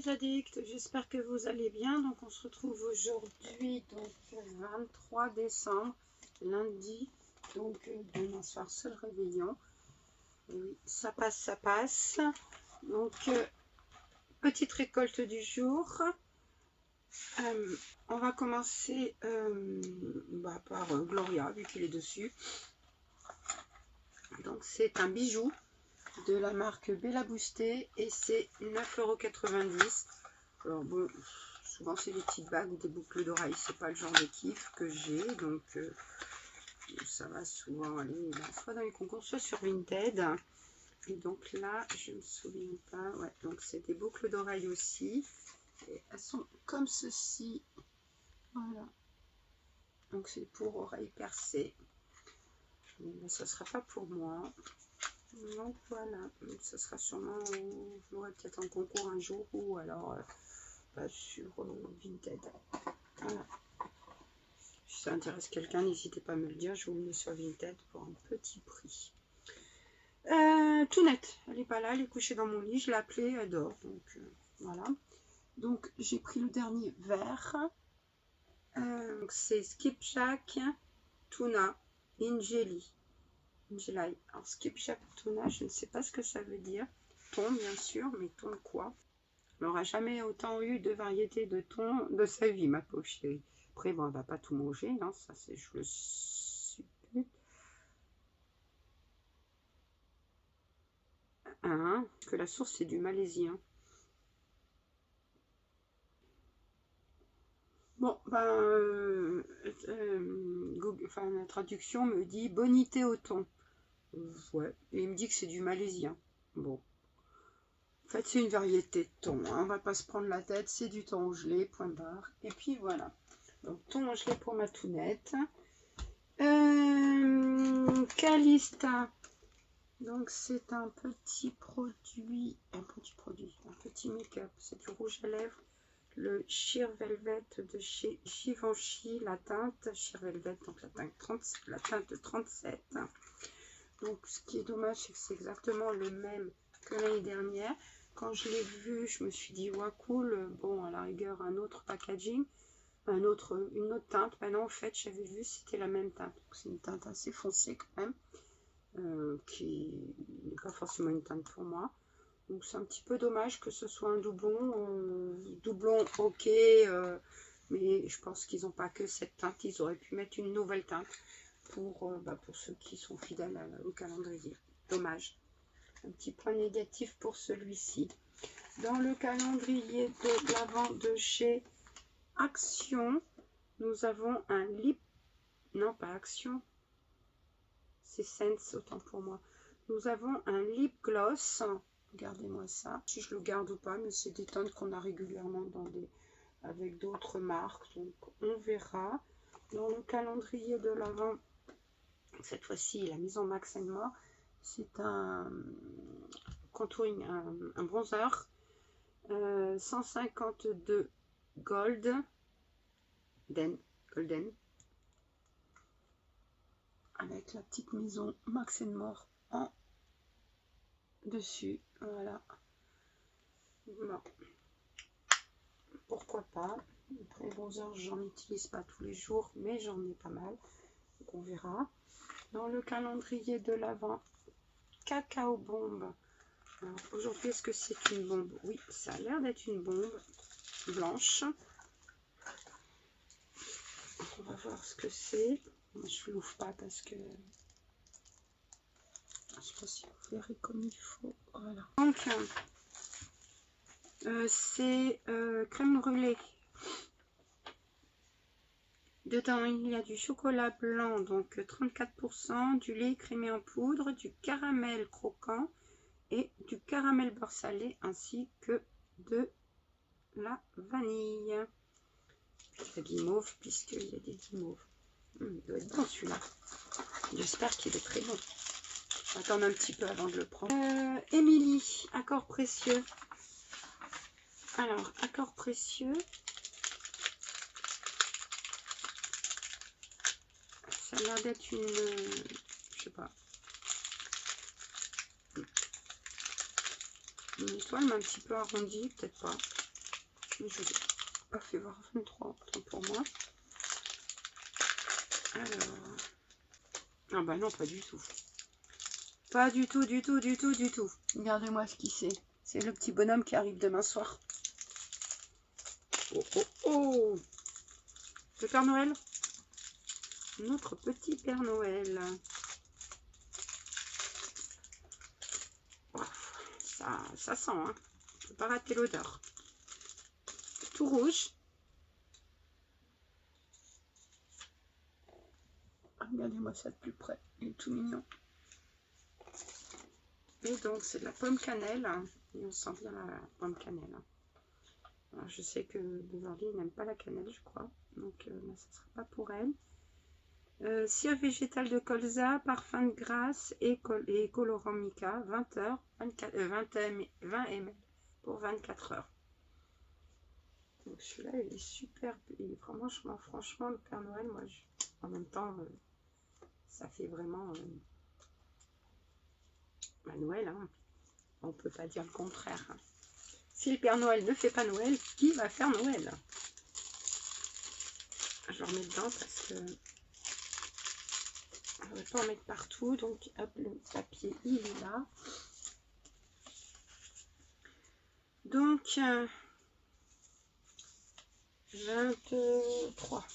les addicts, j'espère que vous allez bien. Donc on se retrouve aujourd'hui, donc 23 décembre, lundi. Donc demain soir c'est le réveillon. Et oui, ça passe, ça passe. Donc petite récolte du jour. On va commencer par Gloria, vu qu'il est dessus. Donc c'est un bijou de la marque Bella Boosté et c'est 9,90 €. Alors bon, souvent c'est des petites bagues ou des boucles d'oreilles, c'est pas le genre de kiff que j'ai, donc ça va souvent aller soit dans les concours, soit sur Vinted. Et donc là, je me souviens pas, ouais, donc c'est des boucles d'oreilles aussi, et elles sont comme ceci, voilà, donc c'est pour oreilles percées. Mais ça sera pas pour moi. Donc voilà, ça sera sûrement, je l'aurai peut-être en concours un jour ou alors sur Vinted. Voilà. Si ça intéresse quelqu'un, n'hésitez pas à me le dire, je vous le mets sur Vinted pour un petit prix. Tounette, elle n'est pas là, elle est couchée dans mon lit, je l'ai appelée, elle dort, donc voilà. Donc j'ai pris le dernier verre, c'est Skipjack Tuna Injeli. Alors Skipjack Tuna, je ne sais pas ce que ça veut dire. Thon bien sûr, mais thon quoi? Elle n'aura jamais autant eu de variétés de thon de sa vie, ma pauvre chérie. Après bon, elle va pas tout manger, hein, ça c'est, je le suppute. Hein, que la source c'est du malaisien. Bon, Google, la traduction me dit bonité au thon. Ouais, et il me dit que c'est du malaisien. Bon. En fait, c'est une variété de thon, hein. On va pas se prendre la tête, c'est du thon gelé, point barre. Et puis voilà. Donc, thon gelé pour ma tounette. Calista. Donc, c'est un petit produit, un petit make-up. C'est du rouge à lèvres. Le Sheer Velvet de chez Givenchy, la teinte Sheer Velvet, donc la teinte 37. Donc ce qui est dommage, c'est que c'est exactement le même que l'année dernière. Quand je l'ai vu, je me suis dit, ouais, cool, bon, à la rigueur, un autre packaging, une autre teinte. Ben non, en fait, j'avais vu, c'était la même teinte. C'est une teinte assez foncée quand même, qui n'est pas forcément une teinte pour moi. Donc c'est un petit peu dommage que ce soit un doublon. Doublon, ok, mais je pense qu'ils n'ont pas que cette teinte. Ils auraient pu mettre une nouvelle teinte pour ceux qui sont fidèles au calendrier. Dommage. Un petit point négatif pour celui-ci. Dans le calendrier de l'Avent de chez Action, nous avons un lip... Non, pas Action. C'est Sense, autant pour moi. Nous avons un lip gloss. Regardez-moi ça. Si je le garde ou pas, mais c'est des teintes qu'on a régulièrement avec d'autres marques. Donc, on verra. Dans le calendrier de l'Avent, cette fois-ci, la maison Max & More, c'est un contouring, un bronzer 152 golden avec la petite maison Max & More en dessus. Voilà. Bon. Pourquoi pas. Après, bronzer, j'en utilise pas tous les jours, mais j'en ai pas mal. Donc on verra. Dans le calendrier de l'Avent, Cacao Bombe. Alors aujourd'hui, est-ce que c'est une bombe? Oui, ça a l'air d'être une bombe blanche. On va voir ce que c'est. Je ne l'ouvre pas parce que je ne sais pas si vous verrez comme il faut. Voilà. Donc, c'est crème brûlée. Dedans, il y a du chocolat blanc, donc 34%, du lait crémé en poudre, du caramel croquant et du caramel beurre salé, ainsi que de la vanille. La guimauve, puisqu'il y a des guimauves. Il doit être bon celui-là. J'espère qu'il est très bon. Je vais attendre un petit peu avant de le prendre. Émilie, accord précieux. Alors, accord précieux. Ça a l'air d'être une... je sais pas. Une étoile, mais un petit peu arrondie, peut-être pas. Mais je n'ai pas fait voir 23, autant pour moi. Alors... Ah bah non, pas du tout. Pas du tout, du tout, du tout, du tout. Regardez-moi ce qui c'est. C'est le petit bonhomme qui arrive demain soir. Oh, oh, oh! Le Père Noël? Notre petit Père Noël. Oh, ça sent, hein. On ne peut pas rater l'odeur. Tout rouge. Regardez-moi ça de plus près. Il est tout mignon. Et donc, c'est de la pomme cannelle. Hein. Et on sent bien la pomme cannelle. Hein. Alors, je sais que Beverly n'aime pas la cannelle, je crois. Donc, ça ne sera pas pour elle. Cire végétale de colza, parfum de grasse et colorant mica, 20 heures, 20 ml pour 24 heures. Donc celui-là, il est super. Et franchement, le Père Noël, moi, en même temps, ça fait vraiment Noël. Hein. On ne peut pas dire le contraire. Hein. Si le Père Noël ne fait pas Noël, qui va faire Noël? Je le remets dedans parce que on ne va pas en mettre partout. Donc, hop, le papier, il est là. Donc, 23.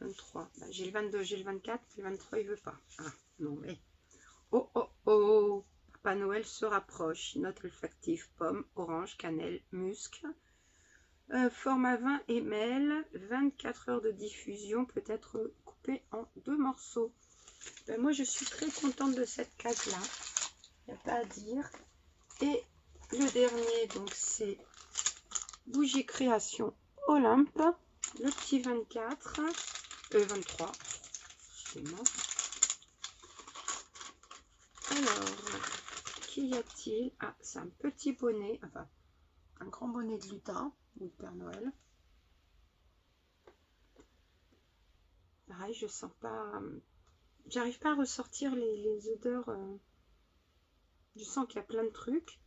23. Bah, j'ai le 22, j'ai le 24, le 23, il veut pas. Ah, non, mais... Oh, oh, oh! Papa Noël se rapproche. Note olfactive, pomme, orange, cannelle, musc. Format 20 ml, 24 heures de diffusion, peut être coupé en 2 morceaux. Ben, moi, je suis très contente de cette case-là. Il n'y a pas à dire. Et le dernier, donc, c'est Bougie Création Olympe. Le petit 24. 23. Excusez-moi. Alors, qu'y a-t-il? Ah, c'est un petit bonnet. Enfin, un grand bonnet de lutin. Ou de Père Noël. Pareil, je sens pas... J'arrive pas à ressortir les odeurs. Je sens qu'il y a plein de trucs.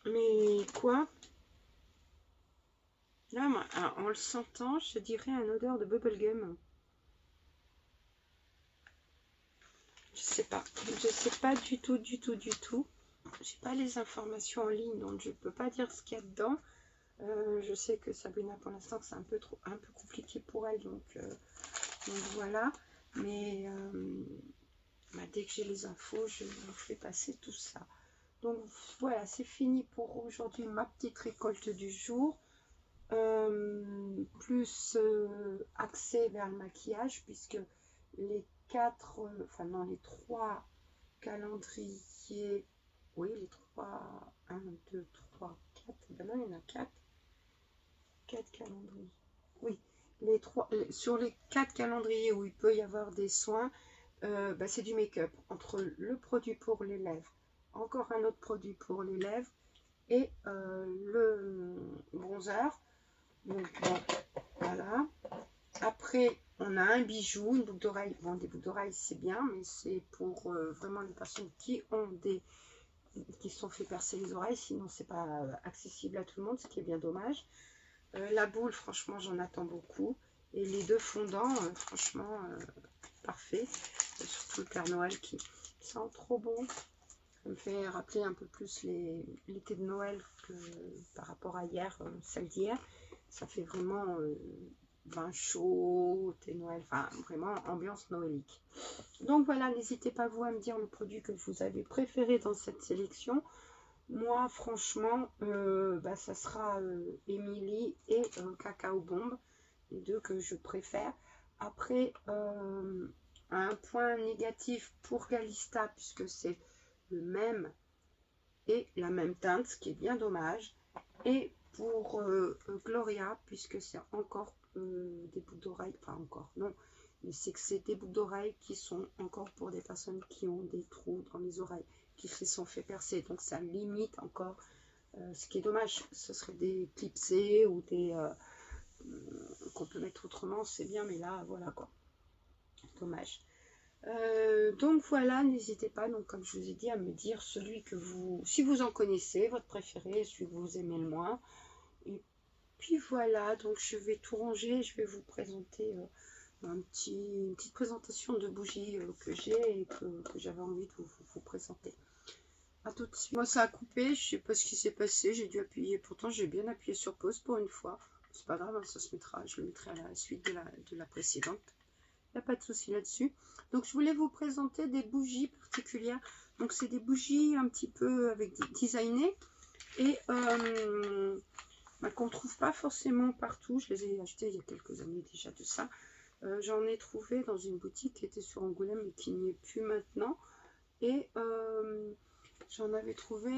Mais quoi? Là, moi, en le sentant, je dirais une odeur de bubblegum. Je sais pas. Je sais pas du tout, du tout, du tout. J'ai pas les informations en ligne, donc je peux pas dire ce qu'il y a dedans. Je sais que Sabrina, pour l'instant, c'est un peu compliqué pour elle, donc voilà. Mais bah, dès que j'ai les infos, je vous fais passer tout ça. Donc voilà, c'est fini pour aujourd'hui ma petite récolte du jour. Plus axé vers le maquillage, puisque les 3 calendriers, oui, les 3, 1, 2, 3, 4, ben non, il y en a 4 calendriers. Oui, sur les 4 calendriers où il peut y avoir des soins, c'est du make-up. Entre le produit pour les lèvres, encore un autre produit pour les lèvres et le bronzer. Donc bon, voilà. Après, on a un bijou, une boucle d'oreille. Bon, des boucles d'oreilles, c'est bien, mais c'est pour vraiment les personnes qui se sont fait percer les oreilles. Sinon, c'est pas accessible à tout le monde, ce qui est bien dommage. La boule, franchement, j'en attends beaucoup. Et les 2 fondants, franchement, parfait. Surtout le Père Noël qui sent trop bon. Ça me fait rappeler un peu plus l'été de Noël que par rapport à hier, celle d'hier. Ça fait vraiment vin chaud, thé Noël, enfin vraiment ambiance noëlique. Donc voilà, n'hésitez pas vous à me dire le produit que vous avez préféré dans cette sélection. Moi franchement, ça sera Emily et Cacao Bombe, les 2 que je préfère. Après, un point négatif pour Galista, puisque c'est le même et la même teinte, ce qui est bien dommage. Et pour Gloria, puisque c'est encore des boucles d'oreilles, enfin encore, non, mais c'est que c'est des boucles d'oreilles qui sont encore pour des personnes qui ont des trous dans les oreilles, qui se sont fait percer, donc ça limite encore, ce qui est dommage. Ce serait des clipsés ou des qu'on peut mettre autrement, c'est bien, mais là, voilà quoi, dommage. Donc voilà, n'hésitez pas, donc comme je vous ai dit, à me dire celui que vous, si vous en connaissez, votre préféré, celui que vous aimez le moins. Et puis voilà, donc je vais tout ranger, je vais vous présenter une petite présentation de bougies que j'ai et que j'avais envie de vous présenter. À tout de suite. Moi ça a coupé, je sais pas ce qui s'est passé, j'ai dû appuyer, pourtant j'ai bien appuyé sur pause pour une fois. C'est pas grave, hein, ça se mettra, je le mettrai à la suite de la précédente. Il n'y a pas de souci là-dessus. Donc je voulais vous présenter des bougies particulières. Donc c'est des bougies un petit peu avec designées et qu'on ne trouve pas forcément partout. Je les ai achetées il y a quelques années déjà de ça. J'en ai trouvé dans une boutique qui était sur Angoulême mais qui n'y est plus maintenant. Et j'en avais trouvé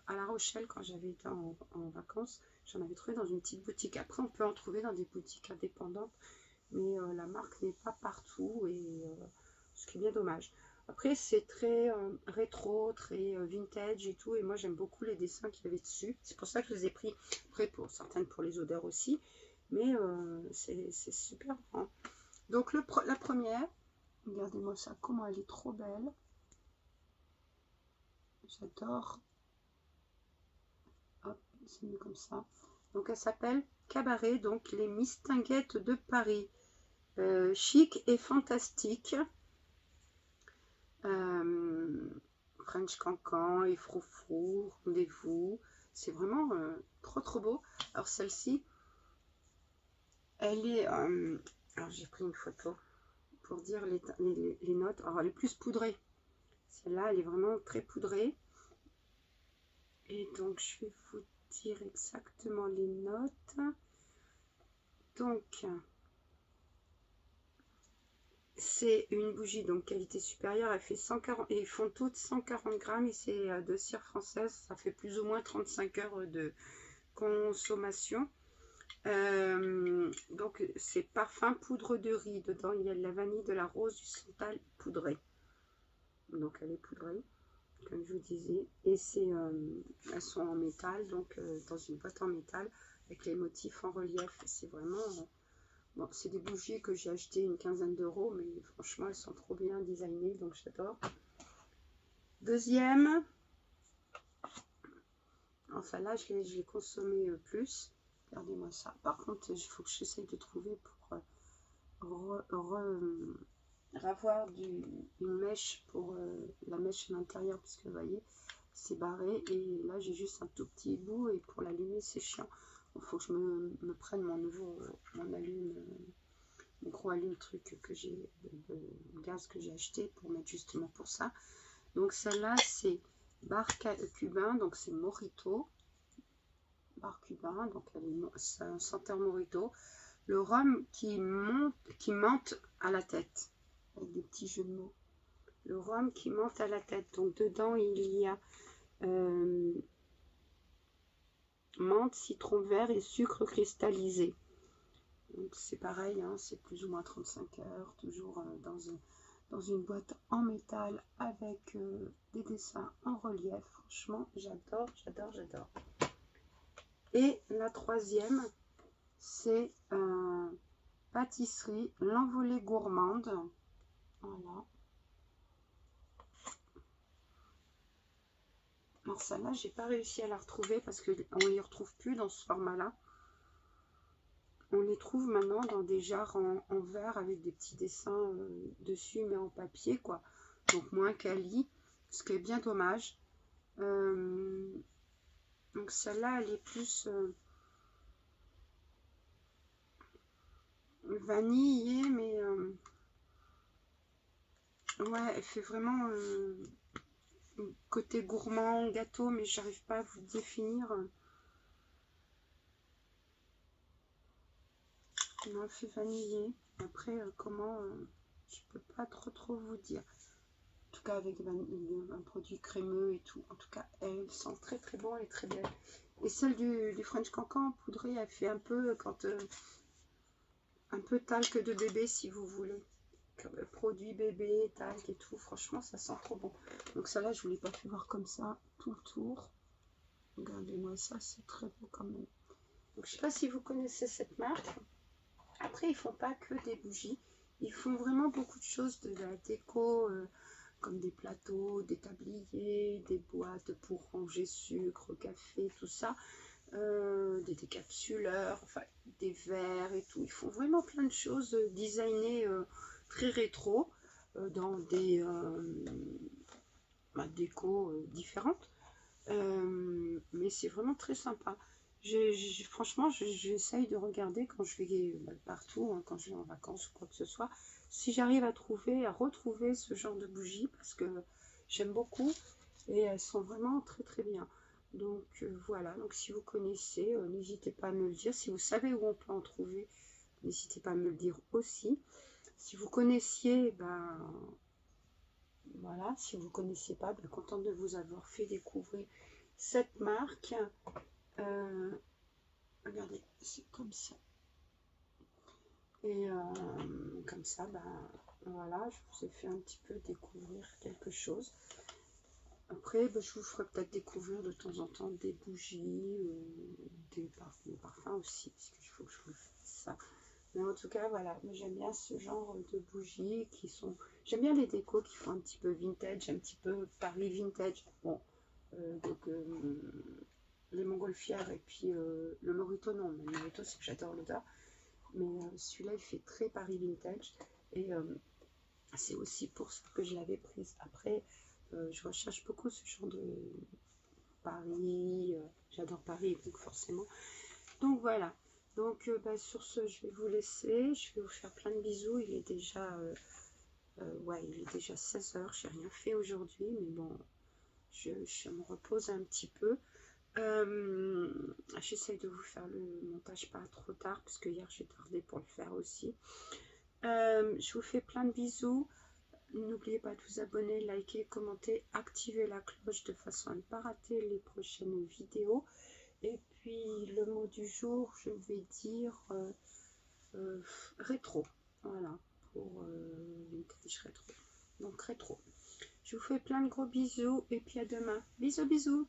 à La Rochelle quand j'avais été en vacances. J'en avais trouvé dans une petite boutique. Après, on peut en trouver dans des boutiques indépendantes, mais la marque n'est pas partout, et ce qui est bien dommage. Après, c'est très rétro, très vintage et tout, et moi j'aime beaucoup les dessins qu'il y avait dessus. C'est pour ça que je les ai pris. Après, pour certaines, pour les odeurs aussi, mais c'est super grand. Donc la première, regardez-moi ça, comment elle est trop belle. J'adore. Hop, c'est mis comme ça. Donc elle s'appelle Cabaret, donc les Mistinguettes de Paris. Chic et fantastique. French Cancan et Froufrou, rendez-vous. C'est vraiment trop trop beau. Alors celle-ci, elle est... alors j'ai pris une photo pour dire les notes. Alors elle est plus poudrée. Celle-là, elle est vraiment très poudrée. Et donc je vais vous dire exactement les notes. Donc... c'est une bougie donc qualité supérieure, elle fait 140 et ils font toutes 140 grammes et c'est de cire française, ça fait plus ou moins 35 heures de consommation. Donc c'est parfum poudre de riz, dedans il y a de la vanille, de la rose, du santal poudré. Donc elle est poudrée comme je vous disais, et c'est elles sont en métal, donc dans une boîte en métal avec les motifs en relief. C'est vraiment bon, c'est des bougies que j'ai acheté une quinzaine d'euros, mais franchement, elles sont trop bien designées, donc j'adore. Deuxième, enfin là, je l'ai consommé plus. Regardez-moi ça. Par contre, il faut que j'essaye de trouver pour ravoir une mèche pour la mèche à l'intérieur, parce que vous voyez, c'est barré. Et là, j'ai juste un tout petit bout, et pour l'allumer, c'est chiant. Il faut que je me prenne mon allume. Le gros allume truc que j'ai, le gaz que j'ai acheté pour mettre justement pour ça. Donc celle-là c'est bar cubain, donc c'est Morito, bar cubain, donc c'est un senteur Morito. Le rhum qui monte à la tête, avec des petits jeux de mots. Le rhum qui monte à la tête, donc dedans il y a menthe, citron vert et sucre cristallisé. Donc c'est pareil, hein, c'est plus ou moins 35 heures, toujours dans une boîte en métal avec des dessins en relief. Franchement, j'adore, j'adore, j'adore. Et la troisième, c'est pâtisserie, l'envolée gourmande. Voilà. Alors celle-là, j'ai pas réussi à la retrouver parce qu'on ne les retrouve plus dans ce format-là. On les trouve maintenant dans des jarres en verre avec des petits dessins dessus, mais en papier, quoi. Donc moins quali, ce qui est bien dommage. Donc celle-là, elle est plus vanillée, mais ouais, elle fait vraiment côté gourmand, gâteau, mais j'arrive pas à vous définir. Non, elle fait vanillée. Après, comment, je peux pas trop vous dire. En tout cas, avec un produit crémeux et tout. En tout cas, elle sent très très bon, elle est très belle. Et celle du French Cancan poudrée, elle fait un peu un peu talc de bébé, si vous voulez. Produit bébé, talc et tout. Franchement, ça sent trop bon. Donc ça là, je vous l'ai pas fait voir comme ça tout le tour. Regardez-moi ça, c'est très beau quand même. Donc je sais pas si vous connaissez cette marque. Après, ils font pas que des bougies. Ils font vraiment beaucoup de choses de la déco, comme des plateaux, des tabliers, des boîtes pour ranger sucre, café, tout ça. Des décapsuleurs, enfin des verres et tout. Ils font vraiment plein de choses designées très rétro dans des déco différentes. Mais c'est vraiment très sympa. Franchement, j'essaye de regarder quand je vais partout, hein, quand je vais en vacances ou quoi que ce soit, si j'arrive à retrouver ce genre de bougies parce que j'aime beaucoup et elles sont vraiment très très bien. Donc voilà, donc si vous connaissez, n'hésitez pas à me le dire. Si vous savez où on peut en trouver, n'hésitez pas à me le dire aussi. Si vous connaissiez, ben voilà, si vous ne connaissiez pas, ben, contente de vous avoir fait découvrir cette marque. Euh, Regardez, c'est comme ça. Et comme ça, ben voilà, je vous ai fait un petit peu découvrir quelque chose. Après, ben, je vous ferai peut-être découvrir de temps en temps des bougies, des parfums aussi, parce qu'il faut que je vous fasse ça. Mais en tout cas, voilà, j'aime bien ce genre de bougies qui sont... J'aime bien les décos qui font un petit peu vintage, un petit peu Paris vintage. Bon, donc les montgolfières et puis le Morito, non, mais le Morito, c'est que j'adore l'odeur. Mais celui-là, il fait très Paris vintage. Et c'est aussi pour ça que je l'avais prise. Après, je recherche beaucoup ce genre de Paris. J'adore Paris, donc forcément. Donc voilà. Donc bah, sur ce, je vais vous laisser. Je vais vous faire plein de bisous. Il est déjà, ouais, il est déjà 16h. J'ai rien fait aujourd'hui, mais bon, je me repose un petit peu. J'essaye de vous faire le montage pas trop tard, parce que hier j'ai tardé pour le faire aussi. Je vous fais plein de bisous. N'oubliez pas de vous abonner, liker, commenter, activer la cloche de façon à ne pas rater les prochaines vidéos. Et puis le mot du jour, je vais dire rétro. Voilà, pour vintage rétro. Donc rétro. Je vous fais plein de gros bisous et puis à demain. Bisous bisous.